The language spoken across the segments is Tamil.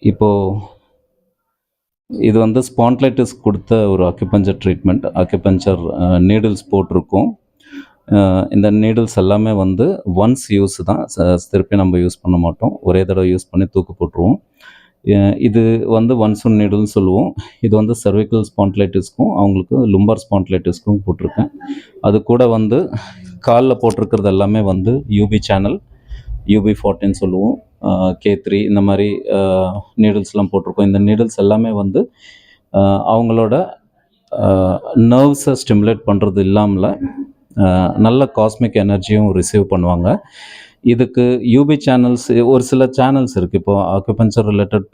இப்போது இது வந்து ஸ்பாண்ட்லைட்டிஸ் கொடுத்த ஒரு அக்யூபஞ்சர் ட்ரீட்மெண்ட். அக்யூபஞ்சர் நீடில்ஸ் போட்டிருக்கோம். இந்த நீடில்ஸ் எல்லாமே வந்து ஒன்ஸ் யூஸ் தான். திருப்பி நம்ம யூஸ் பண்ண மாட்டோம். ஒரே தடவை யூஸ் பண்ணி தூக்கு போட்டுருவோம். இது வந்து ஒன்ஸ் ஒன் நீடில்னு சொல்லுவோம். இது வந்து சர்விக்கல் ஸ்பாண்ட்லைட்டிஸ்க்கும் அவங்களுக்கு லும்பார் ஸ்பாண்ட்லைட்டிஸ்க்கும் போட்டிருக்கேன். அது கூட வந்து காலில் போட்டிருக்கிறது எல்லாமே வந்து யூபி சேனல், UB14 சொல்லுவோம், K3 இந்த மாதிரி நீடில்ஸ்லாம் போட்டிருக்கோம். இந்த நீடில்ஸ் எல்லாமே வந்து அவங்களோட நர்வ்ஸை ஸ்டிமுலேட் பண்ணுறது இல்லாமல் நல்ல காஸ்மிக் எனர்ஜியும் ரிசீவ் பண்ணுவாங்க. இதுக்கு யூபி சேனல்ஸ், ஒரு சில சேனல்ஸ் இருக்குது. இப்போ அக்யூபஞ்சர் ரிலேட்டட்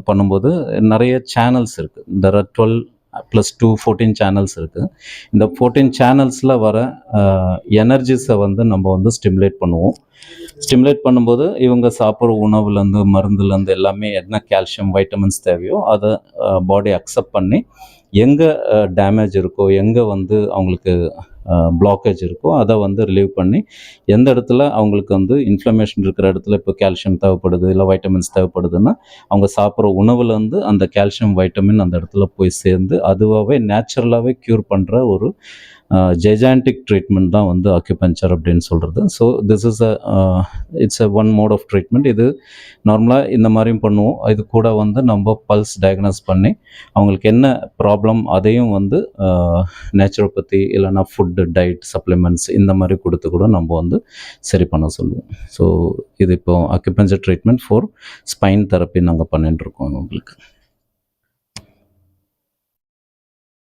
பண்ணும்போது நிறைய சேனல்ஸ் இருக்குது. இந்த 12+2 14 சேனல்ஸ் இருக்குது. இந்த 14 சேனல்ஸில் வர எனர்ஜிஸை வந்து நம்ம வந்து ஸ்டிமுலேட் பண்ணுவோம். ஸ்டிமுலேட் பண்ணும்போது இவங்க சாப்பிட்ற உணவுலேருந்து மருந்துலேருந்து எல்லாமே என்ன கால்சியம் வைட்டமின்ஸ் தேவையோ அதை பாடி அக்செப்ட் பண்ணி எங்கே டேமேஜ் இருக்கோ, எங்கே வந்து அவங்களுக்கு பிளாக்கேஜ் இருக்கோ அதை வந்து ரிலீவ் பண்ணி, எந்த இடத்துல அவங்களுக்கு வந்து இன்ஃப்ளமேஷன் இருக்கிற இடத்துல இப்போ கால்சியம் தேவைப்படுது இல்லை வைட்டமின்ஸ் தேவைப்படுதுன்னா அவங்க சாப்பிட்ற உணவுலேருந்து அந்த கால்சியம் வைட்டமின் அந்த இடத்துல போய் சேர்ந்து அதுவாகவே நேச்சுரலாகவே க்யூர் பண்ணுற ஒரு ஜெஜாண்டிக் ட்ரீட்மெண்ட் தான் வந்து அக்யூபஞ்சர் அப்படின்னு சொல்கிறது. So this is it's one mode of treatment. இது நார்மலாக இந்த மாதிரியும் பண்ணுவோம். இது கூட வந்து நம்ம பல்ஸ் டயக்னோஸ் பண்ணி அவங்களுக்கு என்ன ப்ராப்ளம் அதையும் வந்து நேச்சுரோபதி இல்லைனா ஃபுட்டு டயட் சப்ளிமெண்ட்ஸ் இந்த மாதிரி கொடுத்து கூட நம்ம வந்து சரி பண்ண சொல்லுவோம். ஸோ இது இப்போ acupuncture treatment for spine therapy நாங்கள் பண்ணிட்டுருக்கோம் உங்களுக்கு.